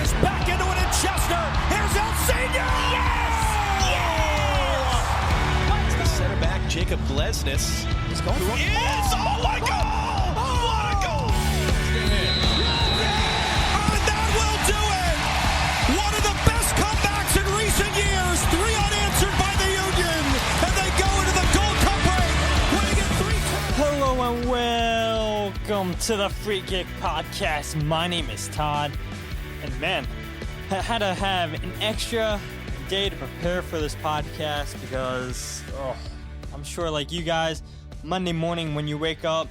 Is back into it in Chester. Here's El Senior. Yes! Yes! The center back, Jacob Glesnes. He's going for it. Yes! Oh my goal! What a goal! And that will do it! One of the best comebacks in recent years. 3 unanswered by the Union. And they go into the Gold Cup break, winning it 3-2. Hello and welcome to the Free Kick Podcast. My name is Todd. And man, I had to have an extra day to prepare for this podcast because, I'm sure like you guys, Monday morning when you wake up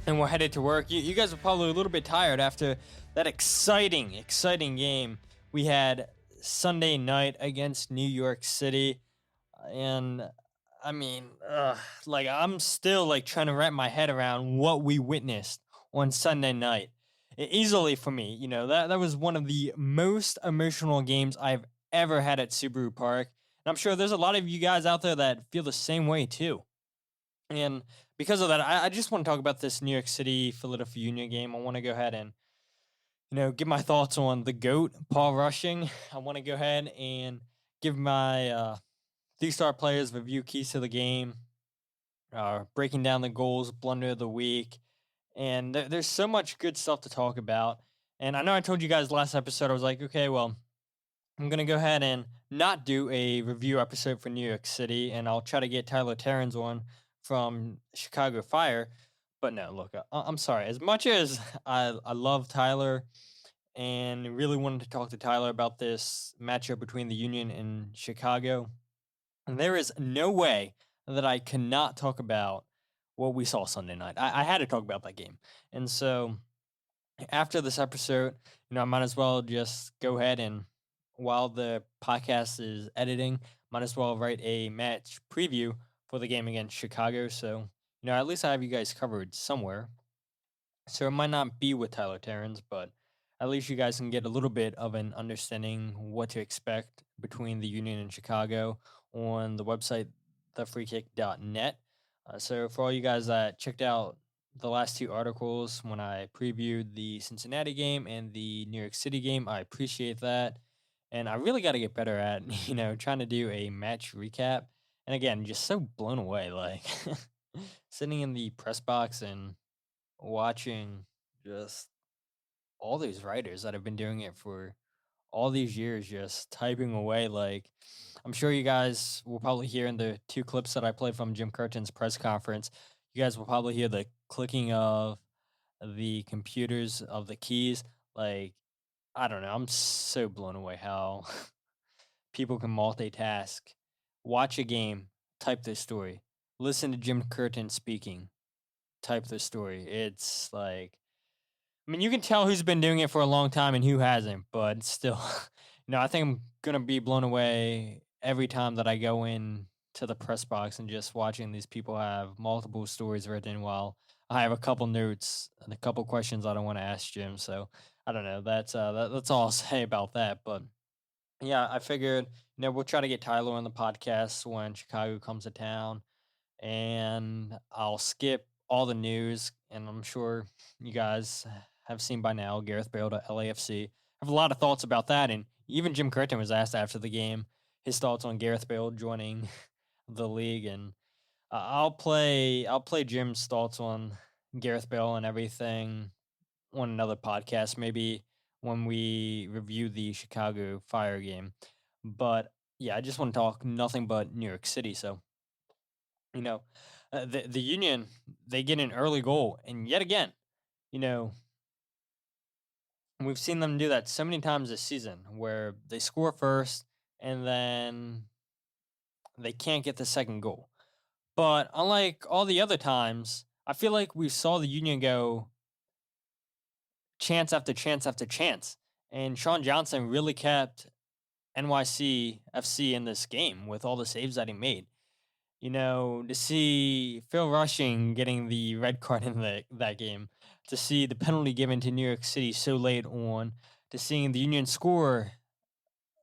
and we're headed to work, you guys are probably a little bit tired after that exciting game we had Sunday night against New York City. And I mean, I'm still trying to wrap my head around what we witnessed on Sunday night. Easily for me, that was one of the most emotional games I've ever had at Subaru Park. And I'm sure there's a lot of you guys out there that feel the same way too. And because of that, I just want to talk about this New York City-Philadelphia Union game. I want to go ahead and, give my thoughts on the GOAT, Paul Rushing. I want to go ahead and give my 3-star players review keys to the game, breaking down the goals, blunder of the week. And there's so much good stuff to talk about. And I know I told you guys last episode, I was like, okay, well, I'm going to go ahead and not do a review episode for New York City, and I'll try to get Tyler Terran's one from Chicago Fire. But no, look, I'm sorry. As much as I love Tyler and really wanted to talk to Tyler about this matchup between the Union and Chicago, there is no way that I cannot talk about what we saw Sunday night. I had to talk about that game. And so after this episode, I might as well just go ahead and, while the podcast is editing, might as well write a match preview for the game against Chicago. So, at least I have you guys covered somewhere. So it might not be with Tyler Terrans, but at least you guys can get a little bit of an understanding what to expect between the Union and Chicago on the website, thefreekick.net. So for all you guys that checked out the last 2 articles when I previewed the Cincinnati game and the New York City game, I appreciate that. And I really got to get better at, trying to do a match recap. And again, just so blown away, sitting in the press box and watching just all these writers that have been doing it for all these years, just typing away. I'm sure you guys will probably hear in the 2 clips that I played from Jim Curtin's press conference, you guys will probably hear the clicking of the computers, of the keys. I don't know. I'm so blown away how people can multitask, watch a game, type their story, listen to Jim Curtin speaking, type their story. It's you can tell who's been doing it for a long time and who hasn't, but still, I think I'm going to be blown away every time that I go in to the press box and just watching these people have multiple stories written while I have a couple notes and a couple questions I don't want to ask Jim. So I don't know. That's all I'll say about that. But yeah, I figured, we'll try to get Tyler on the podcast when Chicago comes to town, and I'll skip all the news. And I'm sure you guys have seen by now Gareth Bale to LAFC. I have a lot of thoughts about that. And even Jim Curtin was asked after the game his thoughts on Gareth Bale joining the league. And I'll play Jim's thoughts on Gareth Bale and everything on another podcast, maybe when we review the Chicago Fire game. But yeah, I just want to talk nothing but New York City. So, the Union, they get an early goal, and yet again, we've seen them do that so many times this season, where they score first and then they can't get the second goal. But unlike all the other times, I feel like we saw the Union go chance after chance after chance. And Sean Johnson really kept NYCFC in this game with all the saves that he made. To see Phil Rushing getting the red card in that game, to see the penalty given to New York City so late on, to seeing the Union score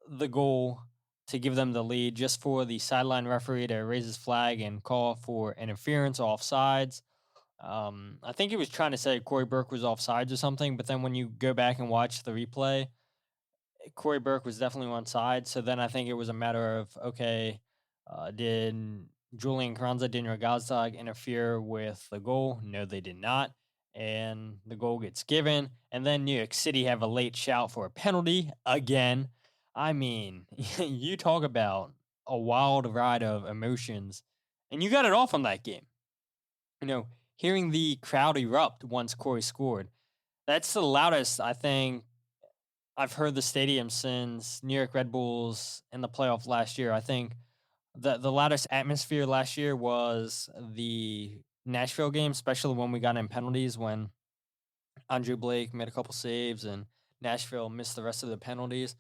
the goal to give them the lead just for the sideline referee to raise his flag and call for interference or offsides. I think he was trying to say Cory Burke was offsides or something, but then when you go back and watch the replay, Cory Burke was definitely one side. So then I think it was a matter of, okay, did Julian Carranza, Daniel Gazdag interfere with the goal? No, they did not. And the goal gets given. And then New York City have a late shout for a penalty again. I mean, you talk about a wild ride of emotions, and you got it all from that game. Hearing the crowd erupt once Cory scored, that's the loudest I think I've heard the stadium since New York Red Bulls in the playoff last year. I think the loudest atmosphere last year was the Nashville game, especially when we got in penalties when Andre Blake made a couple saves and Nashville missed the rest of the penalties.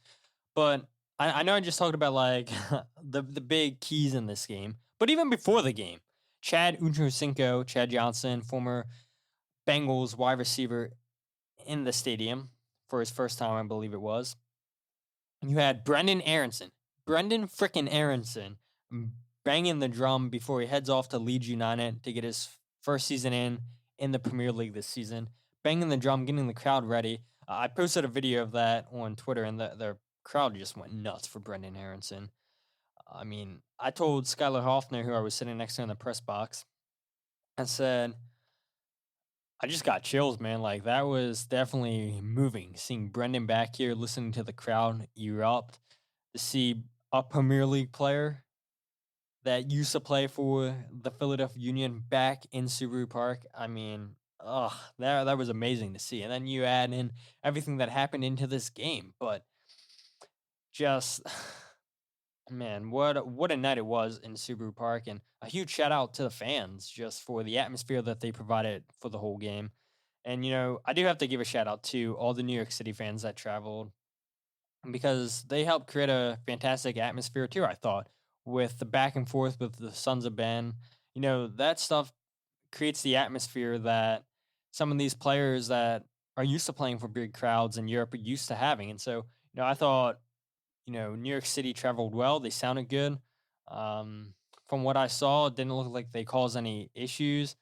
But I know I just talked about like the big keys in this game, but even before the game, Chad Johnson, former Bengals wide receiver in the stadium for his first time, I believe it was. You had Brendan frickin' Aronson, banging the drum before he heads off to Leeds United to get his first season in the Premier League this season. Banging the drum, getting the crowd ready. I posted a video of that on Twitter, and the crowd just went nuts for Brendan Aronson. I mean, I told Skylar Hoffner, who I was sitting next to in the press box, I said, I just got chills, man. Like, that was definitely moving. Seeing Brendan back here, listening to the crowd erupt, to see a Premier League player that used to play for the Philadelphia Union back in Subaru Park. I mean, that was amazing to see. And then you add in everything that happened into this game. But just, man, what a night it was in Subaru Park. And a huge shout out to the fans just for the atmosphere that they provided for the whole game. And, I do have to give a shout out to all the New York City fans that traveled, because they helped create a fantastic atmosphere too, I thought, with the back and forth with the Sons of Ben. That stuff creates the atmosphere that some of these players that are used to playing for big crowds in Europe are used to having. And so, I thought, New York City traveled well. They sounded good. From what I saw, it didn't look like they caused any issues.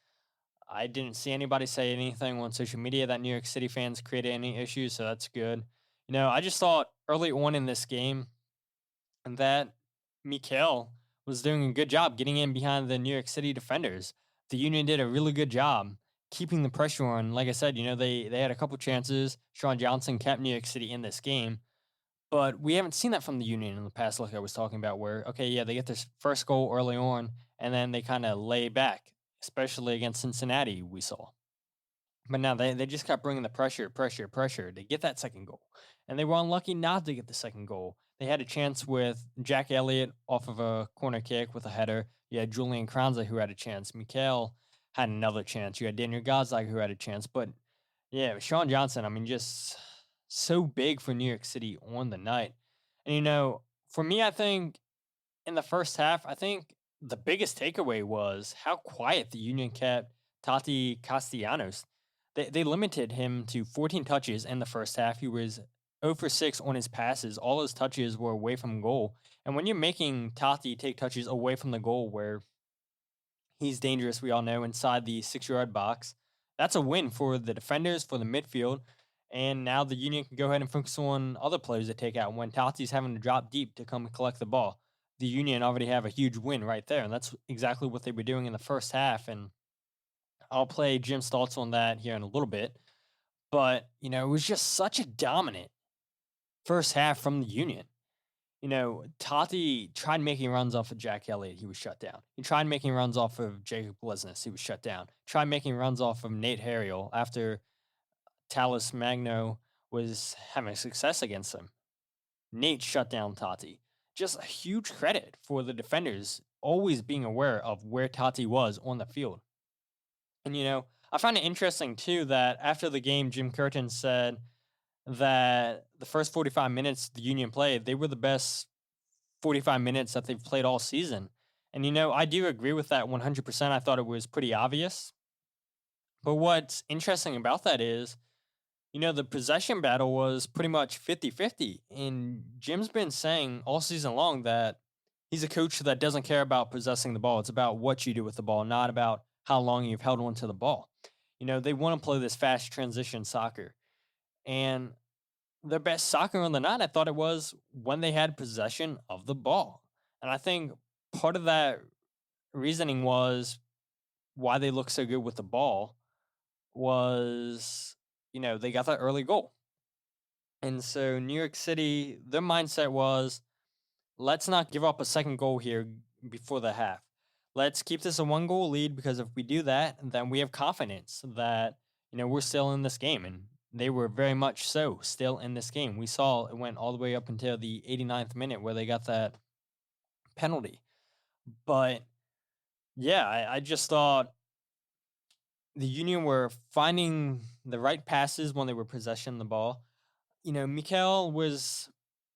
I didn't see anybody say anything on social media that New York City fans created any issues, so that's good. I just thought early on in this game that Mikel was doing a good job getting in behind the New York City defenders. The Union did a really good job keeping the pressure on. Like I said, they had a couple chances. Sean Johnson kept New York City in this game. But we haven't seen that from the Union in the past, like I was talking about, where, okay, yeah, they get their first goal early on, and then they kind of lay back, especially against Cincinnati, we saw. But now they just kept bringing the pressure to get that second goal. And they were unlucky not to get the second goal. They had a chance with Jack Elliott off of a corner kick with a header. You had Julian Carranza, who had a chance. Mikel had another chance. You had Daniel Gazdag, who had a chance. But, yeah, Sean Johnson, I mean, just so big for New York City on the night. And, for me, I think in the first half, I think the biggest takeaway was how quiet the Union kept Tati Castellanos. They limited him to 14 touches in the first half. He was 0 for 6 on his passes. All his touches were away from goal. And when you're making Tati take touches away from the goal where he's dangerous, we all know, inside the 6-yard box, that's a win for the defenders, for the midfield. And now the Union can go ahead and focus on other players to take out. When Tati's having to drop deep to come and collect the ball, the Union already have a huge win right there. And that's exactly what they were doing in the first half. And I'll play Jim's thoughts on that here in a little bit. But, it was just such a dominant first half from the Union. Tati tried making runs off of Jack Elliott. He was shut down. He tried making runs off of Jacob Lesnes. He was shut down. Tried making runs off of Nate Harriel after Tallis Magno was having success against him. Nate shut down Tati. Just a huge credit for the defenders always being aware of where Tati was on the field. And, I find it interesting, too, that after the game, Jim Curtin said that the first 45 minutes the Union played, they were the best 45 minutes that they've played all season. And, I do agree with that 100%. I thought it was pretty obvious. But what's interesting about that is, the possession battle was pretty much 50-50. And Jim's been saying all season long that he's a coach that doesn't care about possessing the ball. It's about what you do with the ball, not about how long you've held onto the ball. They want to play this fast transition soccer. And their best soccer on the night, I thought it was when they had possession of the ball. And I think part of that reasoning was why they look so good with the ball was, they got that early goal. And so New York City, their mindset was, let's not give up a second goal here before the half. Let's keep this a 1-goal lead, because if we do that, then we have confidence that, we're still in this game. And they were very much so still in this game. We saw it went all the way up until the 89th minute where they got that penalty. But yeah, I just thought the Union were finding the right passes when they were possessing the ball. Mikel was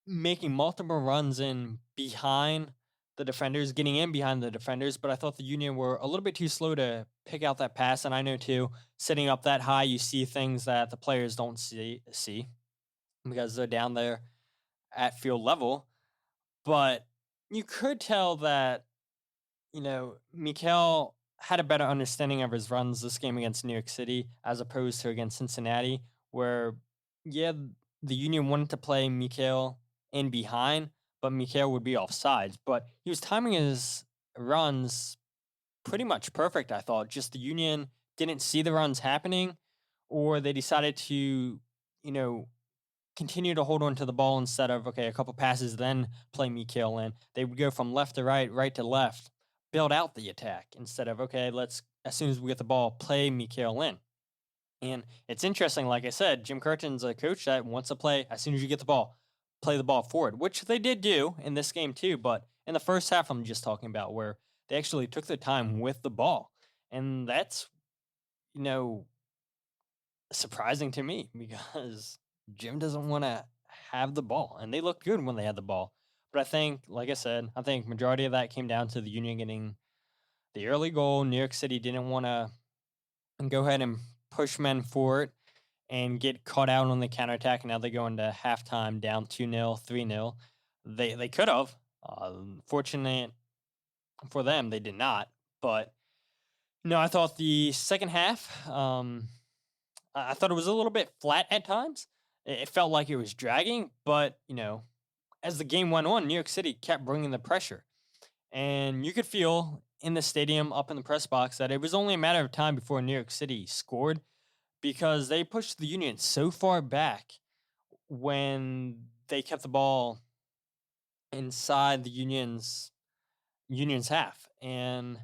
making multiple runs in behind the defenders, getting in behind the defenders, but I thought the Union were a little bit too slow to pick out that pass. And I know too, sitting up that high, you see things that the players don't see because they're down there at field level. But you could tell that, Mikel had a better understanding of his runs this game against New York City as opposed to against Cincinnati, where, the Union wanted to play Mikel in behind, but Mikel would be offsides. But he was timing his runs pretty much perfect, I thought. Just the Union didn't see the runs happening, or they decided to, continue to hold on to the ball instead of, a couple passes, then play Mikel in. They would go from left to right, right to left, build out the attack instead of, let's, as soon as we get the ball, play Mikel in. And it's interesting, like I said, Jim Curtin's a coach that wants to play, as soon as you get the ball, play the ball forward, which they did do in this game too. But in the first half, I'm just talking about, where they actually took their time with the ball. And that's, surprising to me, because Jim doesn't want to have the ball. And they looked good when they had the ball. But I think, like I said, majority of that came down to the Union getting the early goal. New York City didn't want to go ahead and push men forward and get caught out on the counterattack. And now they go into halftime down 2-0, 3-0. They could have. Fortunate for them, they did not. But, I thought the second half, I thought it was a little bit flat at times. It felt like it was dragging. But, as the game went on, New York City kept bringing the pressure. And you could feel in the stadium, up in the press box, that it was only a matter of time before New York City scored, because they pushed the Union so far back when they kept the ball inside the Union's half. And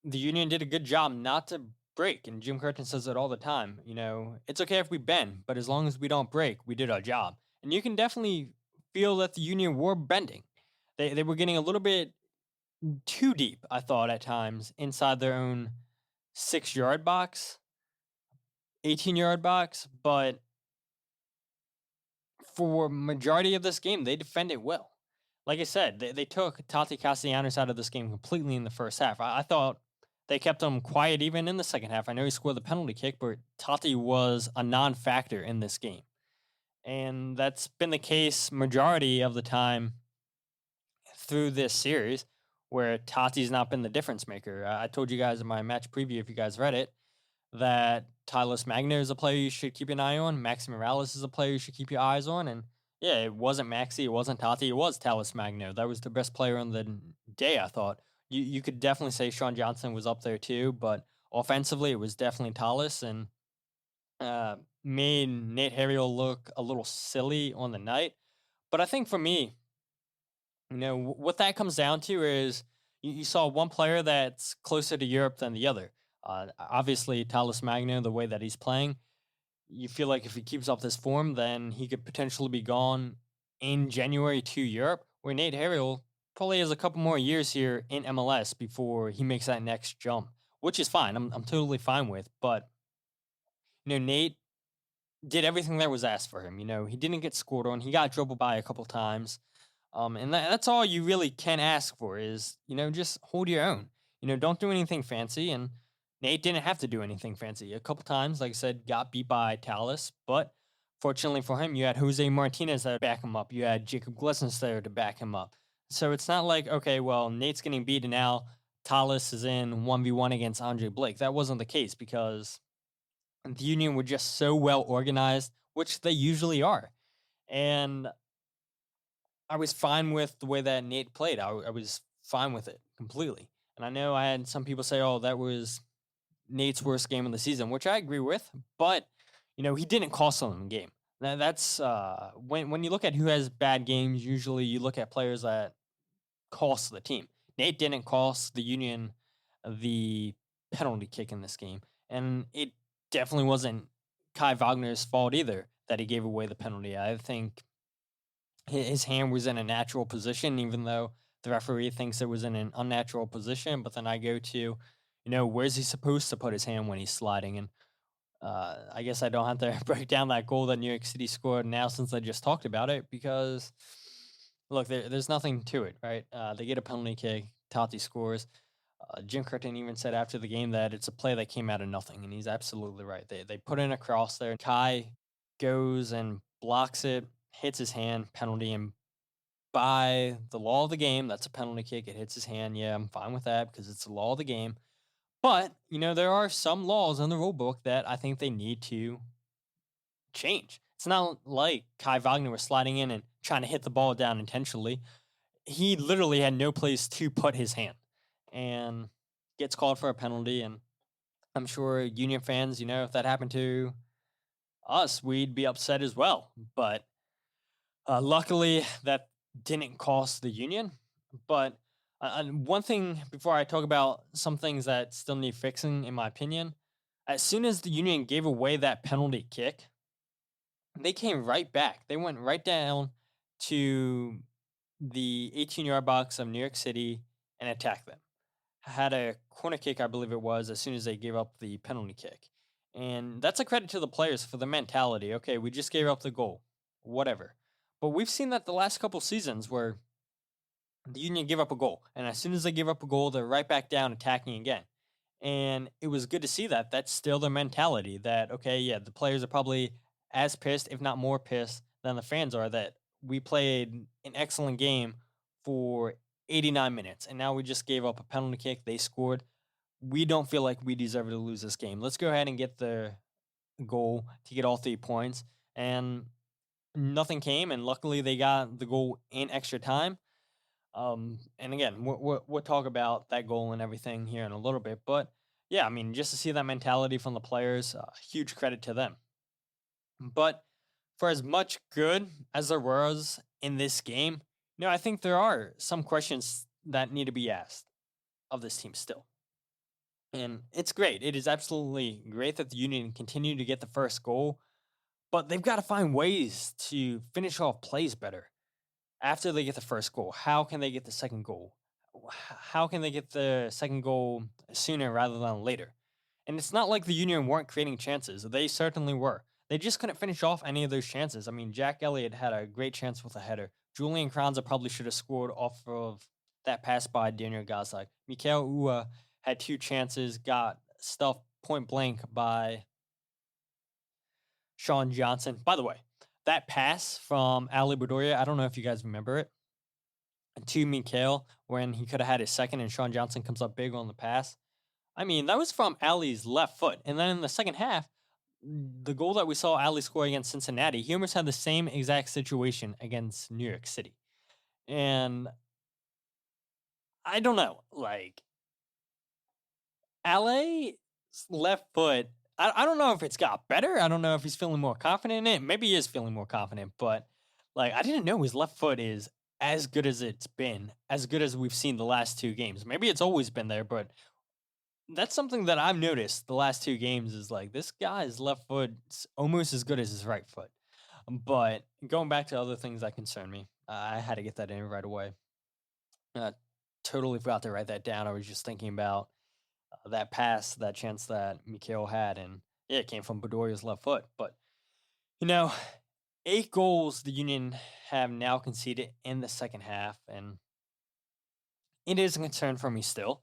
the Union did a good job not to break. And Jim Curtin says it all the time. It's okay if we bend, but as long as we don't break, we did our job. And you can definitely feel that the Union were bending. They were getting a little bit too deep, I thought, at times, inside their own 6-yard box, 18-yard box. But for majority of this game, they defended well. Like I said, they took Tati Castellanos out of this game completely in the first half. I thought they kept him quiet even in the second half. I know he scored the penalty kick, but Tati was a non-factor in this game. And that's been the case majority of the time through this series, where Tati's not been the difference maker. I told you guys in my match preview, if you guys read it, that Tyler Magno is a player you should keep an eye on. Maxi Morales is a player you should keep your eyes on. And yeah, it wasn't Maxi, it wasn't Tati, it was Talis Magno. That was the best player on the day, I thought. You could definitely say Sean Johnson was up there too, but offensively, it was definitely Talis, and made Nate Harriel look a little silly on the night. But I think for me, what that comes down to is you saw one player that's closer to Europe than the other. Obviously, Talis Magno, the way that he's playing, you feel like if he keeps up this form, then he could potentially be gone in January to Europe, where Nate Harriel probably has a couple more years here in MLS before he makes that next jump, which is fine. I'm totally fine with. But, Nate did everything that was asked for him. He didn't get scored on. He got dribbled by a couple times. And that's all you really can ask for is, just hold your own. Don't do anything fancy. And Nate didn't have to do anything fancy. A couple times, like I said, got beat by Talis. But fortunately for him, you had Jose Martinez there to back him up. You had Jacob Glessens there to back him up. So it's not like, okay, well, Nate's getting beat and now Talis is in 1v1 against Andre Blake. That wasn't the case, because the Union were just so well organized which they usually are. And I was fine with the way that Nate played. I was fine with it completely. And I know I had some people say, oh, that was Nate's worst game of the season, which I agree with. But, he didn't cost them the game. That's when you look at who has bad games, usually you look at players that cost the team. Nate didn't cost the Union the penalty kick in this game. And it definitely wasn't Kai Wagner's fault either that he gave away the penalty. I think his hand was in a natural position, even though the referee thinks it was in an unnatural position. But then I go to, where's he supposed to put his hand when he's sliding? And I guess I don't have to break down that goal that New York City scored now since I just talked about it, because look, there's nothing to it, right? They get a penalty kick, Totti scores. Jim Curtin even said after the game that it's a play that came out of nothing, and he's absolutely right. They put in a cross there. Kai goes and blocks it, hits his hand, penalty, and by the law of the game, that's a penalty kick. It hits his hand. Yeah, I'm fine with that because it's the law of the game. But, there are some laws in the rule book that I think they need to change. It's not like Kai Wagner was sliding in and trying to hit the ball down intentionally. He literally had no place to put his hand and gets called for a penalty. And I'm sure Union fans, if that happened to us, we'd be upset as well. But luckily, that didn't cost the Union. But one thing before I talk about some things that still need fixing, in my opinion, as soon as the Union gave away that penalty kick, they came right back. They went right down to the 18-yard box of New York City and attacked them. Had a corner kick, I believe it was, as soon as they gave up the penalty kick. And that's a credit to the players for the mentality. Okay, we just gave up the goal. Whatever. But we've seen that the last couple seasons where the Union give up a goal, and as soon as they give up a goal, they're right back down attacking again. And it was good to see that. That's still their mentality that, okay, yeah, the players are probably as pissed, if not more pissed, than the fans are that we played an excellent game for 89 minutes, and now we just gave up a penalty kick. They scored. We don't feel like we deserve to lose this game. Let's go ahead and get the goal to get all 3 points. And nothing came, and luckily they got the goal in extra time. And again, we'll talk about that goal and everything here in a little bit. But yeah, just to see that mentality from the players, huge credit to them. But for as much good as there was in this game, I think there are some questions that need to be asked of this team still. And it's great. It is absolutely great that the Union continue to get the first goal, but they've got to find ways to finish off plays better. After they get the first goal, how can they get the second goal? How can they get the second goal sooner rather than later? And it's not like the Union weren't creating chances. They certainly were. They just couldn't finish off any of those chances. Jack Elliott had a great chance with a header. Julian Kranza probably should have scored off of that pass by Daniel Gazak. Mikael Ua had 2 chances, got stuffed point blank by Sean Johnson. By the way, that pass from Ali Bedoya, I don't know if you guys remember it, to Mikael when he could have had his second and Sean Johnson comes up big on the pass. That was from Ali's left foot. And then in the second half, the goal that we saw Ali score against Cincinnati, he almost had the same exact situation against New York City. And I don't know, Ali's left foot, I don't know if it's got better. I don't know if he's feeling more confident in it. Maybe he is feeling more confident, but I didn't know his left foot is as good as it's been, as good as we've seen the last 2 games. Maybe it's always been there, but that's something that I've noticed the last 2 games is this guy's left foot is almost as good as his right foot. But going back to other things that concern me, I had to get that in right away. Totally forgot to write that down. I was just thinking about that pass, that chance that Mikael had, and it came from Bedoya's left foot. But, 8 goals the Union have now conceded in the second half, and it is a concern for me still.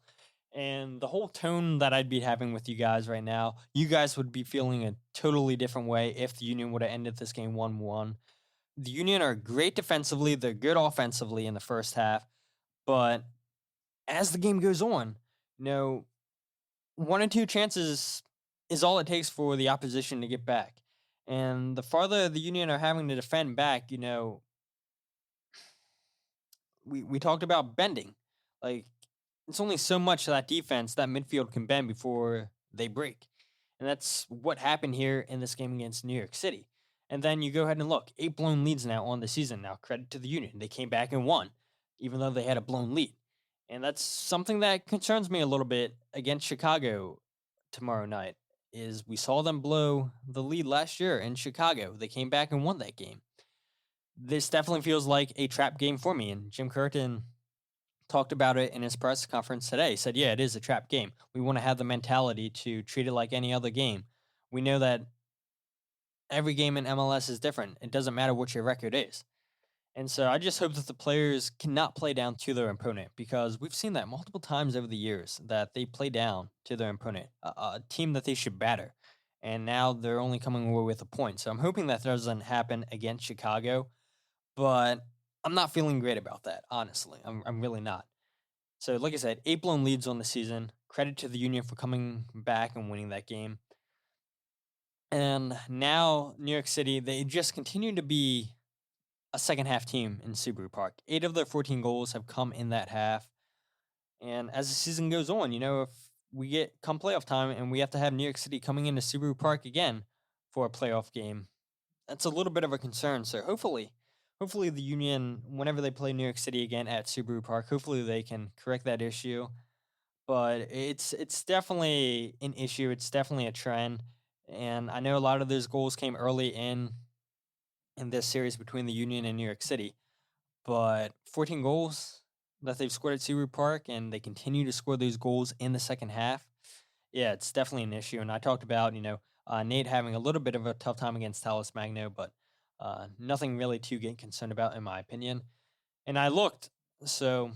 And the whole tone that I'd be having with you guys right now, you guys would be feeling a totally different way if the Union would have ended this game 1-1. The Union are great defensively. They're good offensively in the first half. But as the game goes on, 1 or 2 chances is all it takes for the opposition to get back. And the farther the Union are having to defend back, we talked about bending. Like, it's only so much that defense, that midfield can bend before they break. And that's what happened here in this game against New York City. And then you go ahead and look, 8 blown leads now on the season. Now, credit to the Union. They came back and won, even though they had a blown lead. And that's something that concerns me a little bit against Chicago tomorrow night, is we saw them blow the lead last year in Chicago. They came back and won that game. This definitely feels like a trap game for me. And Jim Curtin talked about it in his press conference today. He said, yeah, it is a trap game. We want to have the mentality to treat it like any other game. We know that every game in MLS is different. It doesn't matter what your record is. And so I just hope that the players cannot play down to their opponent, because we've seen that multiple times over the years, that they play down to their opponent, a team that they should batter. And now they're only coming away with a point. So I'm hoping that doesn't happen against Chicago, but I'm not feeling great about that, honestly. I'm really not. So like I said, 8 blown leads on the season. Credit to the Union for coming back and winning that game. And now New York City, they just continue to be a second half team in Subaru Park. 8 of their 14 goals have come in that half. And as the season goes on, if we get come playoff time and we have to have New York City coming into Subaru Park again for a playoff game, that's a little bit of a concern. So hopefully the Union, whenever they play New York City again at Subaru Park, hopefully they can correct that issue. But it's definitely an issue. It's definitely a trend. And I know a lot of those goals came early in this series between the Union and New York City. But 14 goals that they've scored at Subaru Park, and they continue to score those goals in the second half. Yeah, it's definitely an issue. And I talked about, Nate having a little bit of a tough time against Talis Magno, but nothing really to get concerned about, in my opinion. And I looked, so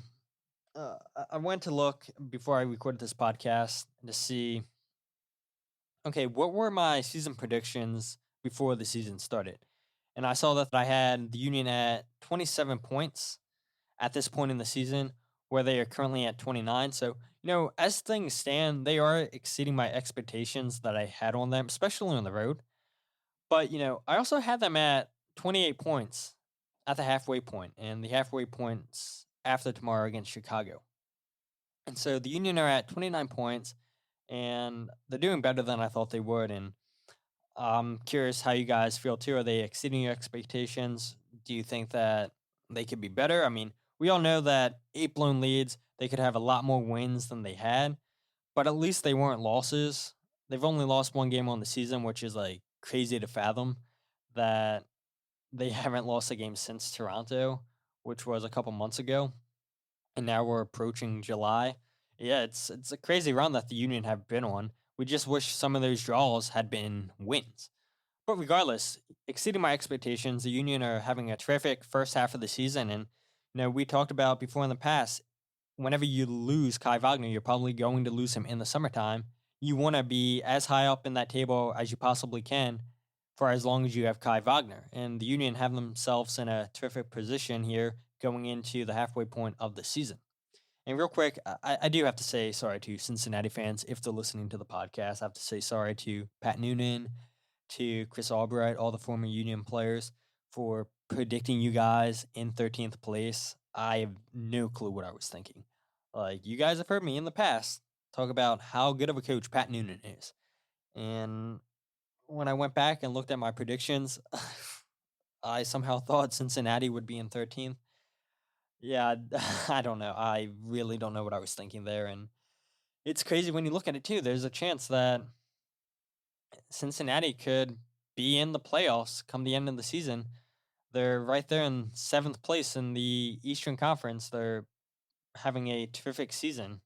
I went to look before I recorded this podcast to see, okay, what were my season predictions before the season started? And I saw that I had the Union at 27 points at this point in the season, where they are currently at 29. So, as things stand, they are exceeding my expectations that I had on them, especially on the road. But, I also had them at 28 points at the halfway point, and the halfway points after tomorrow against Chicago. And so the Union are at 29 points, and they're doing better than I thought they would. And I'm curious how you guys feel too. Are they exceeding your expectations? Do you think that they could be better? I mean, we all know that 8 blown leads, they could have a lot more wins than they had, but at least they weren't losses. They've only lost 1 game on the season, which is like crazy to fathom, that they haven't lost a game since Toronto, which was a couple months ago. And now we're approaching July. Yeah, it's a crazy run that the Union have been on. We just wish some of those draws had been wins. But regardless, exceeding my expectations, the Union are having a terrific first half of the season. And, we talked about before in the past, whenever you lose Kai Wagner, you're probably going to lose him in the summertime. You want to be as high up in that table as you possibly can for as long as you have Kai Wagner. And the Union have themselves in a terrific position here going into the halfway point of the season. And real quick, I do have to say sorry to Cincinnati fans if they're listening to the podcast. I have to say sorry to Pat Noonan, to Chris Albright, all the former Union players, for predicting you guys in 13th place. I have no clue what I was thinking. Like, you guys have heard me in the past talk about how good of a coach Pat Noonan is. And when I went back and looked at my predictions, I somehow thought Cincinnati would be in 13th. Yeah, I don't know. I really don't know what I was thinking there. And it's crazy when you look at it, too. There's a chance that Cincinnati could be in the playoffs come the end of the season. They're right there in 7th place in the Eastern Conference. They're having a terrific season.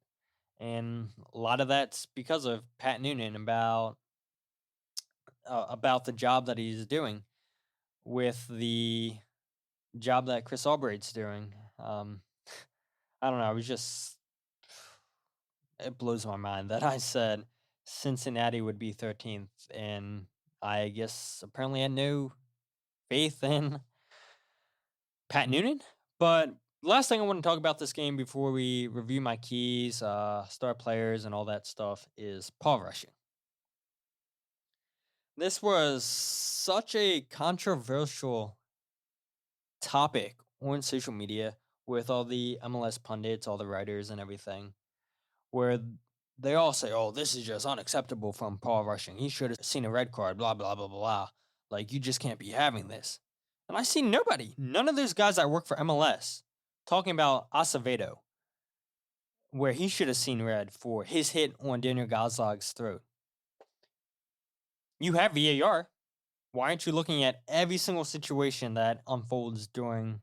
And a lot of that's because of Pat Noonan, about the job that he's doing with the job that Chris Albright's doing. I don't know. It blows my mind that I said Cincinnati would be 13th, and I guess apparently had no faith in Pat Noonan. But last thing I want to talk about this game before we review my keys, star players, and all that stuff is paw rushing. This was such a controversial topic on social media with all the MLS pundits, all the writers, and everything, where they all say, "Oh, this is just unacceptable from Paul Rushing. He should have seen a red card, blah, blah, blah, blah, blah. Like, you just can't be having this." And I see none of those guys that work for MLS, talking about Acevedo, where he should have seen red for his hit on Daniel Gazlag's throat. You have VAR. Why aren't you looking at every single situation that unfolds during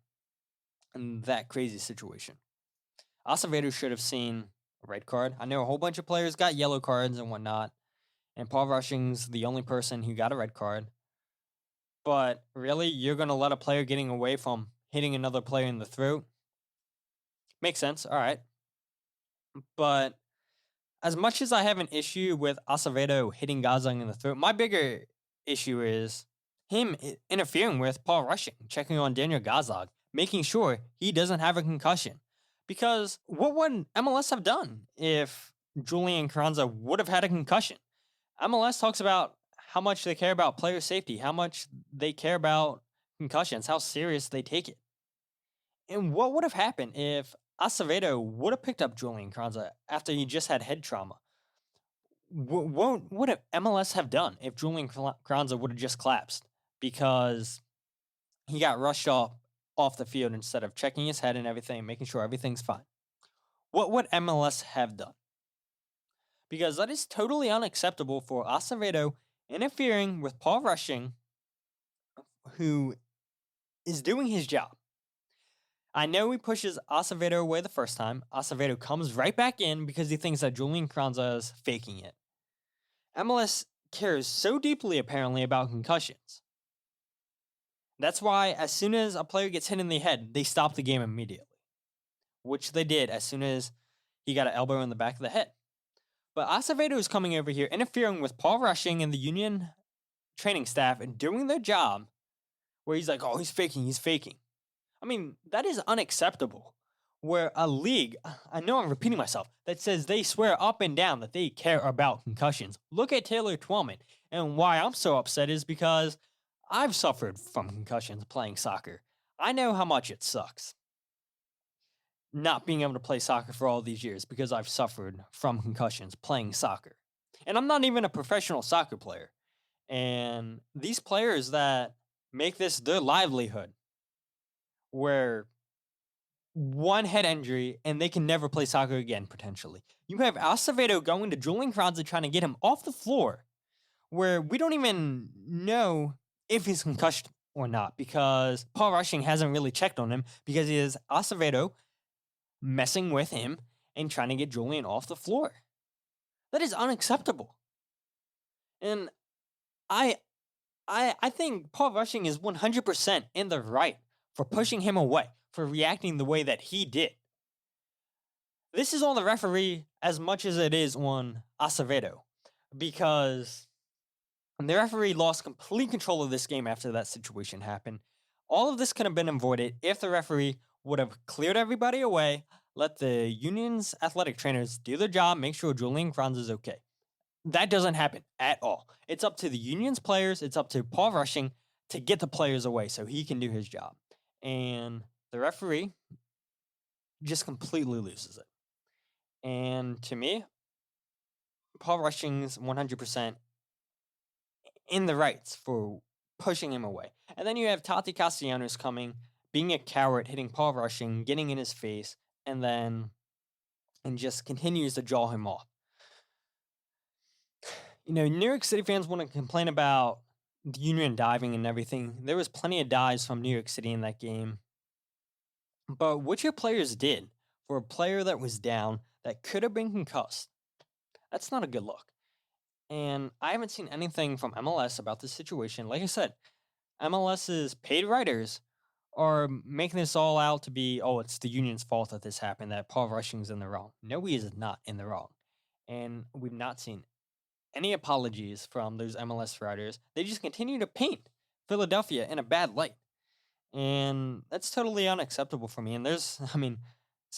that crazy situation? Acevedo should have seen a red card. I know a whole bunch of players got yellow cards and whatnot, and Paul Rushing's the only person who got a red card. But really, you're going to let a player getting away from hitting another player in the throat? Makes sense. All right. But as much as I have an issue with Acevedo hitting Gazlang in the throat, my bigger issue is him interfering with Paul Rushing, checking on Daniel Gazlag, making sure he doesn't have a concussion. Because what would MLS have done if Julian Carranza would have had a concussion? MLS talks about how much they care about player safety, how much they care about concussions, how serious they take it. And what would have happened if Acevedo would have picked up Julian Carranza after he just had head trauma? What would MLS have done if Julian Carranza would have just collapsed because he got rushed off the field instead of checking his head and everything, making sure everything's fine? What would MLS have done? Because that is totally unacceptable for Acevedo interfering with Paul Rushing, who is doing his job. I know he pushes Acevedo away the first time. Acevedo comes right back in because he thinks that Julian Carranza is faking it. MLS cares so deeply, apparently, about concussions. That's why as soon as a player gets hit in the head, they stop the game immediately, which they did as soon as he got an elbow in the back of the head. But Acevedo is coming over here, interfering with Paul Rushing and the Union training staff and doing their job, where he's like, "Oh, he's faking. I mean, that is unacceptable. Where a league, I know I'm repeating myself, that says they swear up and down that they care about concussions. Look at Taylor Twellman. And why I'm so upset is because I've suffered from concussions playing soccer. I know how much it sucks not being able to play soccer for all these years because I've suffered from concussions playing soccer. And I'm not even a professional soccer player. And these players that make this their livelihood, where one head injury and they can never play soccer again, potentially. You have Acevedo going to Julian Carranza trying to get him off the floor, where we don't even know if he's concussed or not, because Paul Rushing hasn't really checked on him, because he has Acevedo messing with him and trying to get Julian off the floor. That is unacceptable. And I think Paul Rushing is 100% in the right for pushing him away, for reacting the way that he did. This is on the referee as much as it is on Acevedo, because the referee lost complete control of this game after that situation happened. All of this could have been avoided if the referee would have cleared everybody away, let the Union's athletic trainers do their job, make sure Julian Carranza is okay. That doesn't happen at all. It's up to the Union's players, it's up to Paul Rushing to get the players away so he can do his job. And the referee just completely loses it. And to me, Paul Rushing's 100% in the rights for pushing him away. And then you have Tati Castellanos coming, being a coward, hitting Paul Rushing, getting in his face, and just continues to jaw him off. You know, New York City fans want to complain about the Union diving and everything. There was plenty of dives from New York City in that game. But what your players did for a player that was down, that could have been concussed, that's not a good look. And I haven't seen anything from MLS about this situation. Like I said, MLS's paid writers are making this all out to be, oh, it's the Union's fault that this happened, that Paul Rushing's in the wrong. No, he is not in the wrong. And we've not seen any apologies from those MLS writers. They just continue to paint Philadelphia in a bad light. And that's totally unacceptable for me. And it's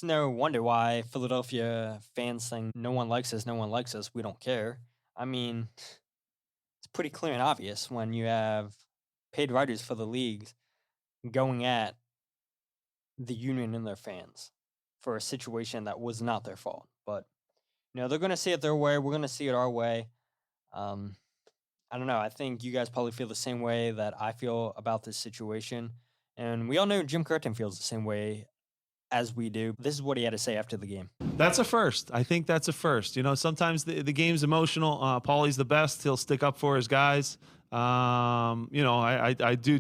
no wonder why Philadelphia fans think no one likes us, we don't care. I mean, it's pretty clear and obvious when you have paid writers for the leagues going at the union and their fans for a situation that was not their fault. But they're going to see it their way. We're going to see it our way. I don't know. I think you guys probably feel the same way that I feel about this situation. And we all know Jim Curtin feels the same way as we do. This is what he had to say after the game. That's a first. I think that's a first. Sometimes the game's emotional. Paulie's the best. He'll stick up for his guys. I do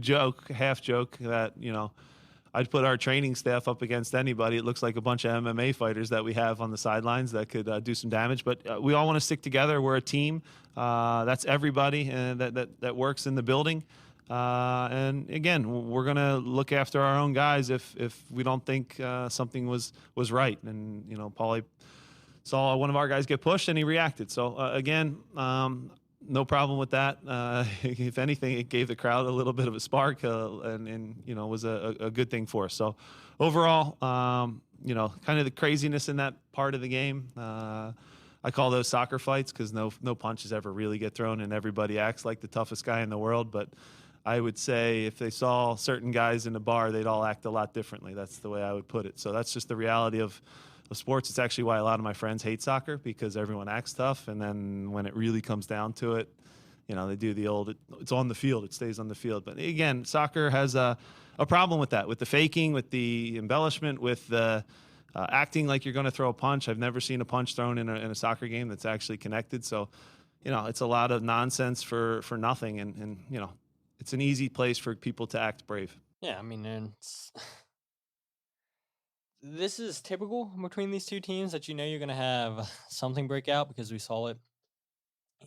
half joke that, I'd put our training staff up against anybody. It looks like a bunch of MMA fighters that we have on the sidelines that could do some damage. But we all want to stick together. We're a team. That's everybody that works in the building. And again, we're going to look after our own guys if we don't think something was right. And, Paulie saw one of our guys get pushed and he reacted. So, again, no problem with that. If anything, it gave the crowd a little bit of a spark and was a good thing for us. So overall, kind of the craziness in that part of the game. I call those soccer fights because no punches ever really get thrown and everybody acts like the toughest guy in the world. But I would say if they saw certain guys in the bar, they'd all act a lot differently. That's the way I would put it. So that's just the reality of sports. It's actually why a lot of my friends hate soccer, because everyone acts tough, and then when it really comes down to it, they do the old, it's on the field, it stays on the field. But again, soccer has a problem with that, with the faking, with the embellishment, with the acting like you're going to throw a punch. I've never seen a punch thrown in a soccer game that's actually connected. So, it's a lot of nonsense for nothing, and it's an easy place for people to act brave. Yeah, I mean, this is typical between these two teams that you're going to have something break out, because we saw it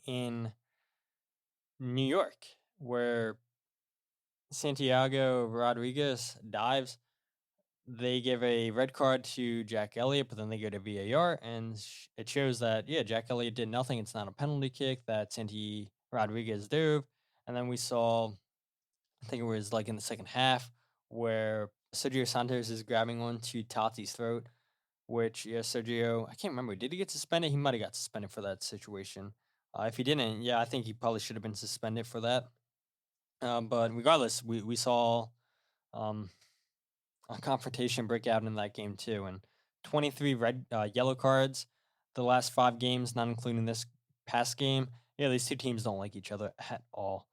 in New York where Santiago Rodriguez dives. They give a red card to Jack Elliott, but then they go to VAR, and it shows that, Jack Elliott did nothing. It's not a penalty kick that Santi Rodriguez dove. And then we saw, I think it was like in the second half, where Sergio Santos is grabbing onto Tati's throat, which, Sergio, I can't remember. Did he get suspended? He might have got suspended for that situation. If he didn't, I think he probably should have been suspended for that. But regardless, we saw a confrontation break out in that game too. And 23 yellow cards the last 5 games, not including this past game. These two teams don't like each other at all.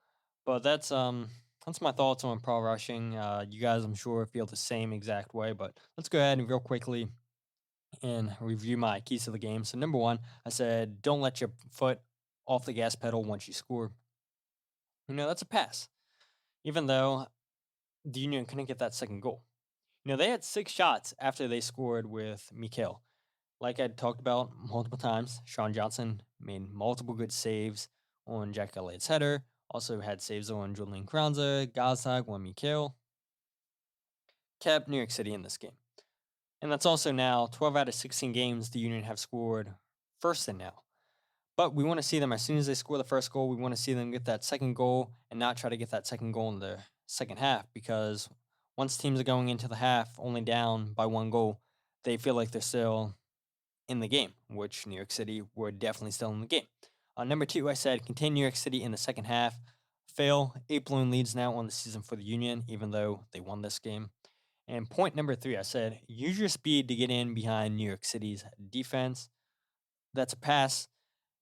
But that's my thoughts on pro rushing. You guys, I'm sure, feel the same exact way, but let's go ahead and real quickly and review my keys to the game. So number 1, I said, don't let your foot off the gas pedal once you score. That's a pass. Even though the Union couldn't get that second goal. They had 6 shots after they scored with Mikel. Like I talked about multiple times, Sean Johnson made multiple good saves on Jack Elliott's header. Also had saves on Julian Kranza, Gazdag, on Mikel. Kept New York City in this game. And that's also now 12 out of 16 games the Union have scored first and now. But we want to see them as soon as they score the first goal. We want to see them get that second goal and not try to get that second goal in the second half, because once teams are going into the half only down by 1 goal, they feel like they're still in the game, which New York City were definitely still in the game. Number 2, I said, contain New York City in the second half. Fail. 8 balloon leads now on the season for the Union, even though they won this game. And point number 3, I said, use your speed to get in behind New York City's defense. That's a pass.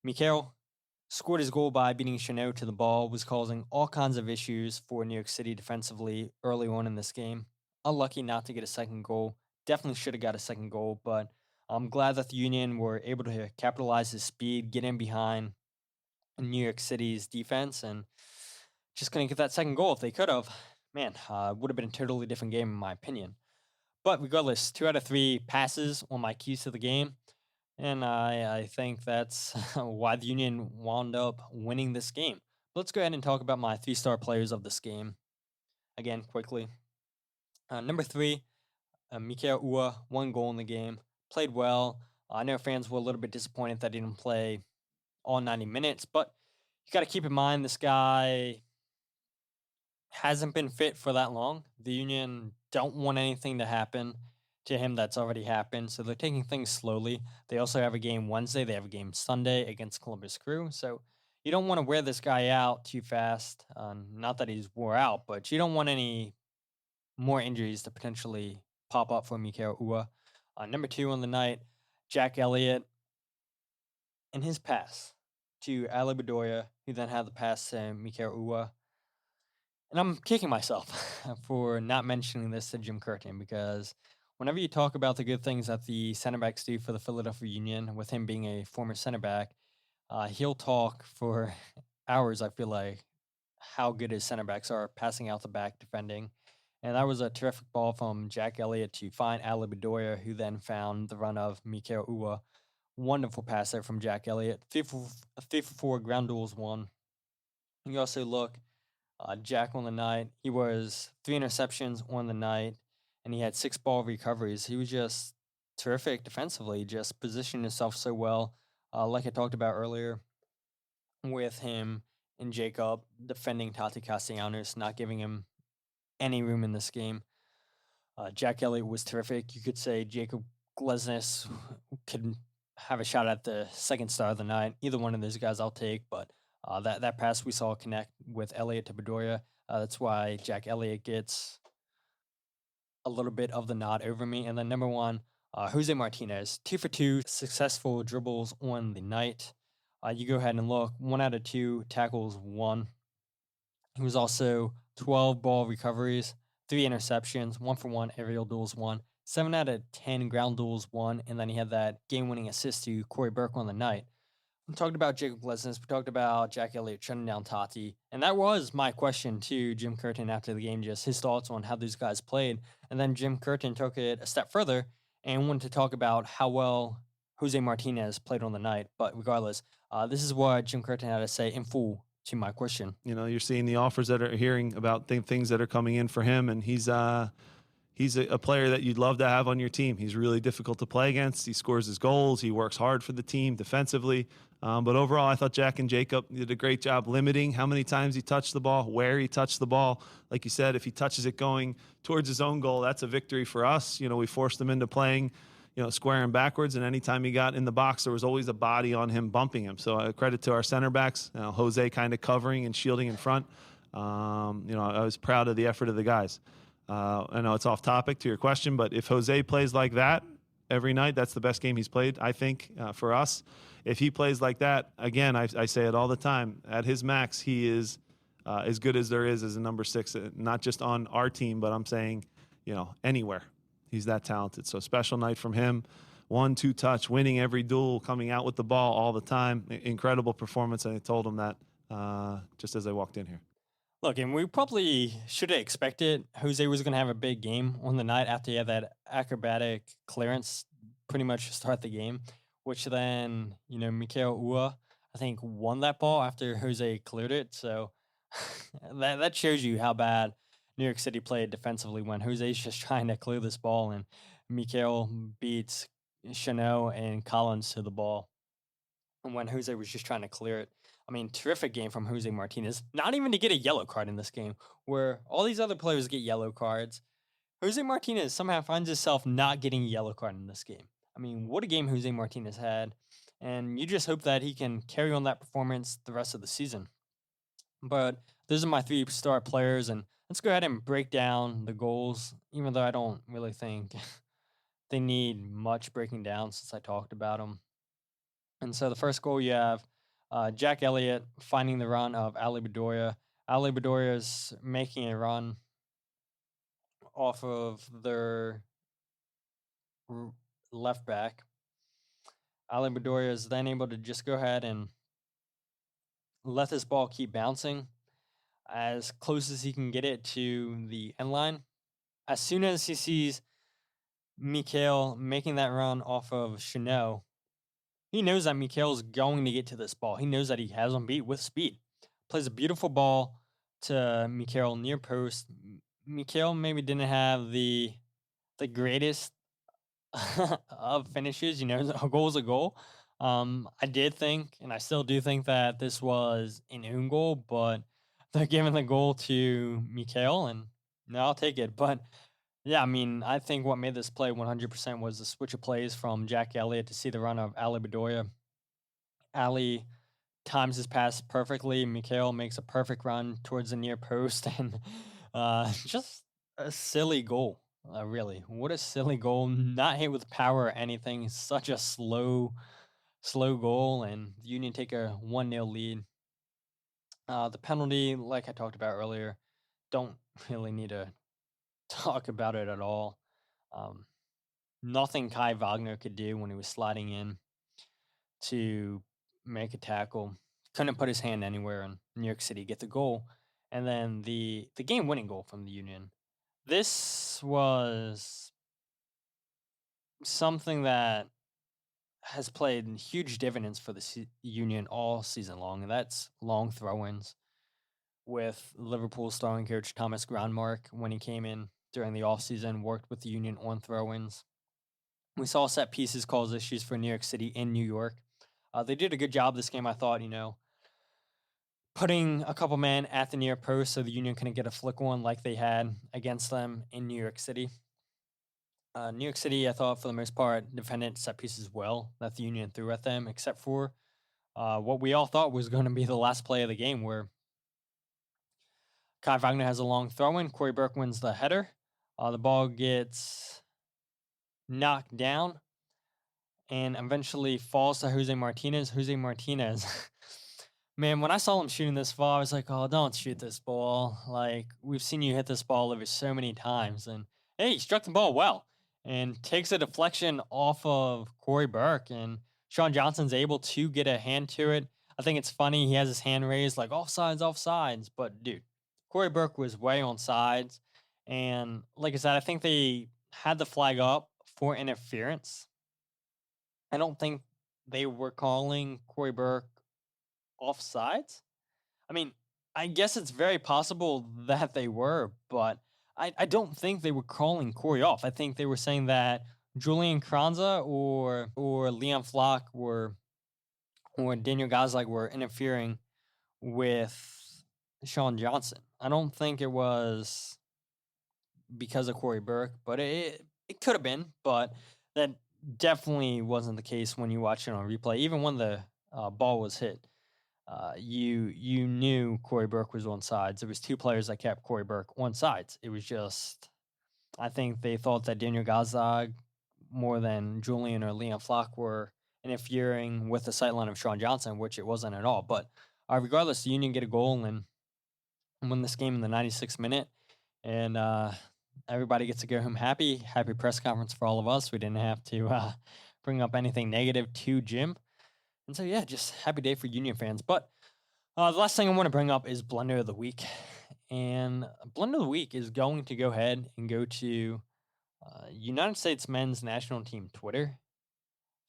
Mikel scored his goal by beating Chanot to the ball, was causing all kinds of issues for New York City defensively early on in this game. Unlucky not to get a second goal. Definitely should have got a second goal, but I'm glad that the Union were able to capitalize his speed, get in behind New York City's defense, and just couldn't get that second goal. If they could have, man, would have been a totally different game in my opinion. But regardless, 2 out of 3 passes on my keys to the game, and I think that's why the Union wound up winning this game. Let's go ahead and talk about my 3-star players of this game. Again, quickly. Number 3, Mikel Ua, 1 goal in the game. Played well. I know fans were a little bit disappointed that he didn't play all 90 minutes, but you got to keep in mind this guy hasn't been fit for that long. The Union don't want anything to happen to him that's already happened, so they're taking things slowly. They also have a game Wednesday. They have a game Sunday against Columbus Crew, so you don't want to wear this guy out too fast. Not that he's wore out, but you don't want any more injuries to potentially pop up for Mikael Ua. Number 2 on the night, Jack Elliott in his pass to Ali Bedoya, who then had the pass to Mikael Ua. And I'm kicking myself for not mentioning this to Jim Curtin, because whenever you talk about the good things that the center backs do for the Philadelphia Union, with him being a former center back, he'll talk for hours, I feel like, how good his center backs are passing out the back, defending. And that was a terrific ball from Jack Elliott to find Ali Bedoya, who then found the run of Mikael Ua. Wonderful pass there from Jack Elliott. 3 for 4 ground duels won. You also look, Jack on the night, he was 3 interceptions on the night, and he had 6 ball recoveries. He was just terrific defensively, just positioned himself so well. Like I talked about earlier, with him and Jacob defending Tati Castellanos, not giving him any room in this game. Jack Elliott was terrific. You could say Jacob Glesnes could have a shot at the second star of the night. Either one of those guys I'll take, but that pass we saw connect with Elliott to Bedoya. That's why Jack Elliott gets a little bit of the nod over me. And then number 1, Jose Martinez, 2 for 2 successful dribbles on the night. You go ahead and look, 1 out of 2 tackles won. He was also 12 ball recoveries, 3 interceptions, 1 for 1 aerial duels won, 7 out of 10 ground duels won, and then he had that game-winning assist to Cory Burke on the night. We talked about Jacob Glesnes, we talked about Jack Elliott shutting down Tati, and that was my question to Jim Curtin after the game, just his thoughts on how these guys played. And then Jim Curtin took it a step further and wanted to talk about how well Jose Martinez played on the night. But regardless, this is what Jim Curtin had to say in full to my question. You know, you're seeing the offers that are hearing about things that are coming in for him, and he's a player that you'd love to have on your team. He's really difficult to play against. He scores his goals. He works hard for the team defensively. But overall, I thought Jack and Jacob did a great job limiting how many times he touched the ball, where he touched the ball. Like you said, if he touches it going towards his own goal, that's a victory for us. You know, we forced him into playing, squaring backwards, and anytime he got in the box, there was always a body on him bumping him. So credit to our center backs, Jose kind of covering and shielding in front. I was proud of the effort of the guys. I know it's off topic to your question, but if Jose plays like that every night, that's the best game he's played, I think, for us. If he plays like that, again, I say it all the time, at his max, he is as good as there is as a number 6, not just on our team, but I'm saying, anywhere. He's that talented. So special night from him. 1-2 touch, winning every duel, coming out with the ball all the time. Incredible performance, and I told him that just as I walked in here. Look, and we probably should have expected Jose was going to have a big game on the night after he had that acrobatic clearance pretty much to start the game, which then, Mikael Ua, I think, won that ball after Jose cleared it. So that shows you how bad New York City played defensively when Jose's just trying to clear this ball and Mikael beats Chanel and Collins to the ball. And when Jose was just trying to clear it. I mean, terrific game from Jose Martinez. Not even to get a yellow card in this game, where all these other players get yellow cards. Jose Martinez somehow finds himself not getting a yellow card in this game. I mean, what a game Jose Martinez had. And you just hope that he can carry on that performance the rest of the season. But those are my 3 star players, and let's go ahead and break down the goals, even though I don't really think they need much breaking down since I talked about them. And so the first goal you have Jack Elliott finding the run of Ali Bedoya. Ali Bedoya is making a run off of their left back. Ali Bedoya is then able to just go ahead and let this ball keep bouncing as close as he can get it to the end line. As soon as he sees Mikael making that run off of Chanel, he knows that Mikael's going to get to this ball. He knows that he has him beat with speed. Plays a beautiful ball to Mikael near post. Mikael maybe didn't have the greatest of finishes. A goal's a goal. I did think, and I still do think, that this was an own goal, but they're giving the goal to Mikael, and no, I'll take it. But yeah, I mean, I think what made this play 100% was the switch of plays from Jack Elliott to see the run of Ali Bedoya. Ali times his pass perfectly. Mikhail makes a perfect run towards the near post, and just a silly goal. Really, what a silly goal! Not hit with power or anything. Such a slow goal, and the Union take a 1-0 lead. The penalty, like I talked about earlier, don't really need to talk about it at all. Um, Nothing Kai Wagner could do when he was sliding in to make a tackle. Couldn't put his hand anywhere in New York City, get the goal. And then the game winning goal from the Union. This was something that has played huge dividends for the Union all season long, and that's long throw-ins with Liverpool starting coach Thomas Groundmark when he came in during the offseason, worked with the Union on throw-ins. We saw set pieces cause issues for New York City and New York. They did a good job this game, I thought, putting a couple men at the near post so the Union couldn't get a flick one like they had against them in New York City. New York City, I thought, for the most part, defended set pieces well that the Union threw at them, except for what we all thought was going to be the last play of the game, where Kai Wagner has a long throw-in. Cory Burke wins the header. The ball gets knocked down and eventually falls to Jose Martinez. Jose Martinez, man, when I saw him shooting this ball, I was like, oh, don't shoot this ball. Like, we've seen you hit this ball over so many times. And, hey, he struck the ball well and takes a deflection off of Cory Burke. And Sean Johnson's able to get a hand to it. I think it's funny. He has his hand raised like offsides. But, dude, Cory Burke was way on sides. And like I said, I think they had the flag up for interference. I don't think they were calling Cory Burke offsides. I mean, I guess it's very possible that they were, but I don't think they were calling Cory off. I think they were saying that Julian Kranza or Leon Flock or Daniel Gazlag were interfering with Sean Johnson. I don't think it was because of Cory Burke, but it could have been, but that definitely wasn't the case when you watch it on replay. Even when the ball was hit, you knew Cory Burke was on sides. There was two players that kept Cory Burke on sides. It was just, I think they thought that Daniel Gazdag more than Julian or Leon Flock were interfering with the sightline of Sean Johnson, which it wasn't at all. But regardless, the Union get a goal and win this game in the 96th minute. And everybody gets to go home happy. Happy press conference for all of us. We didn't have to bring up anything negative to Jim. And so, yeah, just happy day for Union fans. But the last thing I want to bring up is Blunder of the Week. And Blunder of the Week is going to go ahead and go to United States men's national team Twitter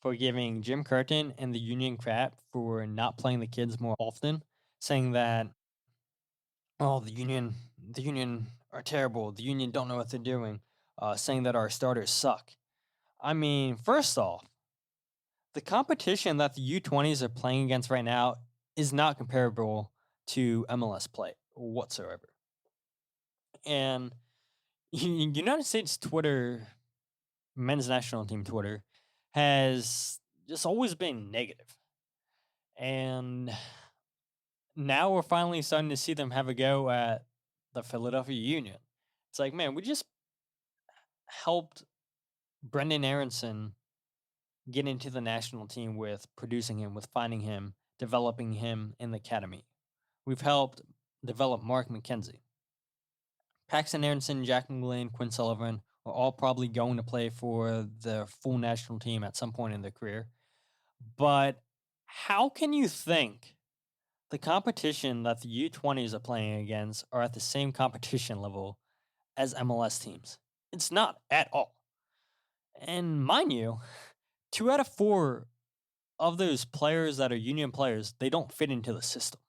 for giving Jim Curtin and the Union crap for not playing the kids more often, saying that, oh, the Union are terrible. The Union don't know what they're doing, saying that our starters suck. I mean, first off, the competition that the U20s are playing against right now is not comparable to MLS play whatsoever. And United States Twitter, men's national team Twitter, has just always been negative. And now we're finally starting to see them have a go at the Philadelphia Union. It's like, man, we just helped Brendan Aronson get into the national team with producing him, with finding him, developing him in the academy. We've helped develop Mark McKenzie. Paxton Aronson, Jack McGlynn, Quinn Sullivan are all probably going to play for the full national team at some point in their career. But how can you think the competition that the U20s are playing against are at the same competition level as MLS teams? It's not at all. And mind you, 2 out of 4 of those players that are Union players, they don't fit into the system.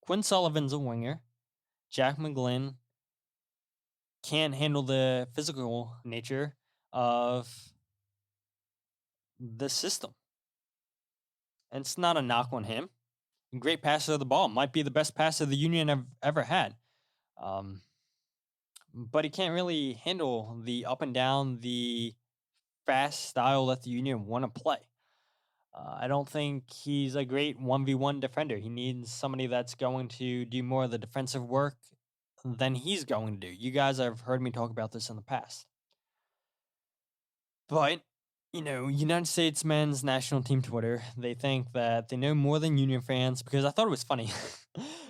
Quinn Sullivan's a winger. Jack McGlynn can't handle the physical nature of the system. And it's not a knock on him. Great passer of the ball. Might be the best passer the Union have ever had. But he can't really handle the up and down, the fast style that the Union want to play. I don't think he's a great 1v1 defender. He needs somebody that's going to do more of the defensive work than he's going to do. You guys have heard me talk about this in the past. But, United States men's national team Twitter, they think that they know more than Union fans, because I thought it was funny.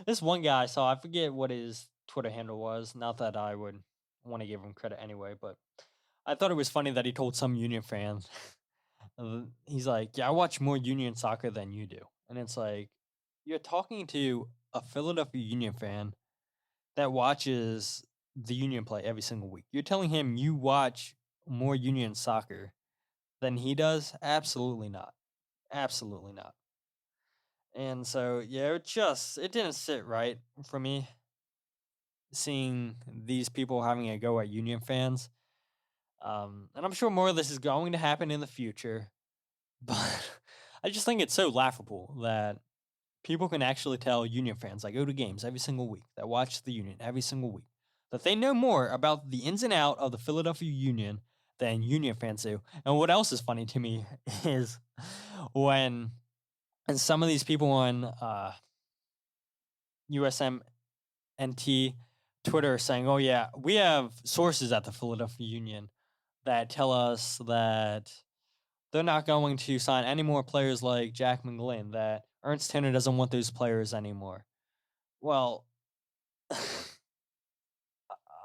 This one guy I saw, I forget what his Twitter handle was. Not that I would want to give him credit anyway, but I thought it was funny that he told some Union fans, he's like, yeah, I watch more Union soccer than you do. And it's like, you're talking to a Philadelphia Union fan that watches the Union play every single week. You're telling him you watch more Union soccer than he does? Absolutely not. Absolutely not. And so, yeah, it didn't sit right for me seeing these people having a go at Union fans. And I'm sure more of this is going to happen in the future, but I just think it's so laughable that people can actually tell Union fans that go to games every single week, that watch the Union every single week, that they know more about the ins and out of the Philadelphia Union than Union fans do. And what else is funny to me is when some of these people on USMNT Twitter are saying, oh yeah, we have sources at the Philadelphia Union that tell us that they're not going to sign any more players like Jack McGlynn, that Ernst Tanner doesn't want those players anymore. Well,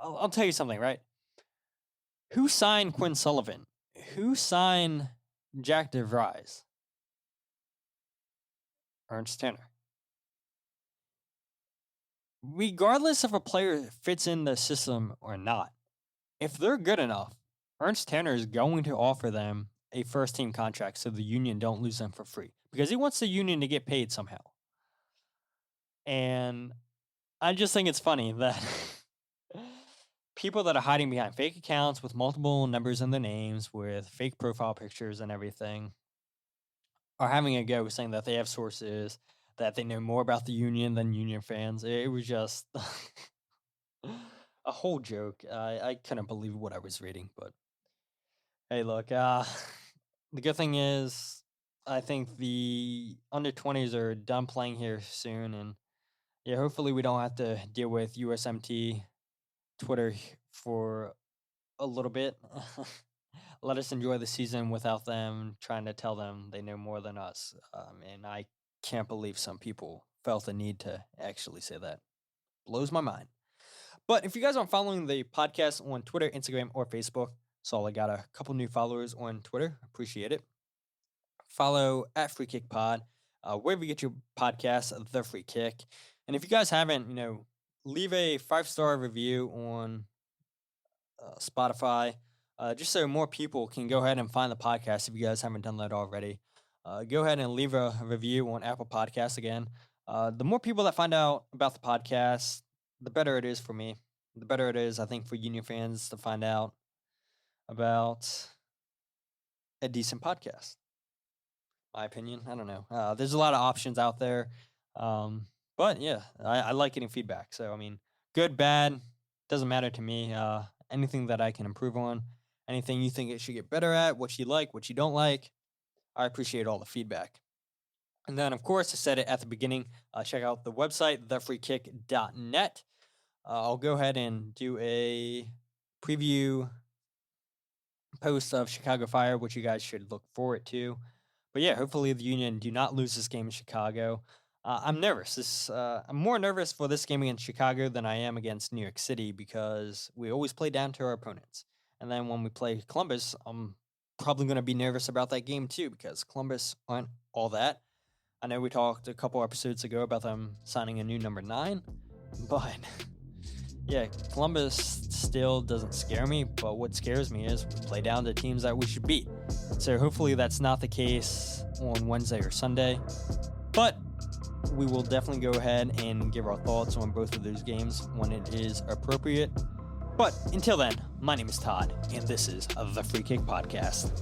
I'll tell you something, right? Who signed Quinn Sullivan? Who signed Jack DeVries? Ernst Tanner. Regardless if a player fits in the system or not, if they're good enough, Ernst Tanner is going to offer them a first-team contract so the Union don't lose them for free, because he wants the Union to get paid somehow. And I just think it's funny that people that are hiding behind fake accounts with multiple numbers in their names, with fake profile pictures and everything, are having a go saying that they have sources, that they know more about the Union than Union fans. It was just a whole joke. I couldn't believe what I was reading, but hey, look, the good thing is I think the under-20s are done playing here soon, and yeah, hopefully we don't have to deal with USMT Twitter for a little bit. Let us enjoy the season without them trying to tell them they know more than us. And I can't believe some people felt the need to actually say that. Blows my mind. But if you guys aren't following the podcast on Twitter, Instagram, or Facebook, so I got a couple new followers on Twitter. Appreciate it. Follow at Free Kick Pod, wherever you get your podcasts, The Free Kick. And if you guys haven't, leave a 5-star review on Spotify, just so more people can go ahead and find the podcast if you guys haven't done that already. Go ahead and leave a review on Apple Podcasts again. The more people that find out about the podcast, the better it is for me. The better it is, I think, for Union fans to find out about a decent podcast. My opinion, I don't know. There's a lot of options out there. But yeah, I like getting feedback. So, good, bad, doesn't matter to me. Anything that I can improve on, anything you think it should get better at, what you like, what you don't like, I appreciate all the feedback. And then, of course, I said it at the beginning, check out the website, thefreekick.net. I'll go ahead and do a preview post of Chicago Fire, which you guys should look forward to. But yeah, hopefully the Union do not lose this game in Chicago. I'm nervous. I'm more nervous for this game against Chicago than I am against New York City, because we always play down to our opponents. And then when we play Columbus, I'm probably going to be nervous about that game too, because Columbus aren't all that. I know we talked a couple episodes ago about them signing a new number 9, but yeah, Columbus still doesn't scare me, but what scares me is we play down to teams that we should beat. So hopefully that's not the case on Wednesday or Sunday, but we will definitely go ahead and give our thoughts on both of those games when it is appropriate. But until then, my name is Todd, and this is the Free Kick Podcast.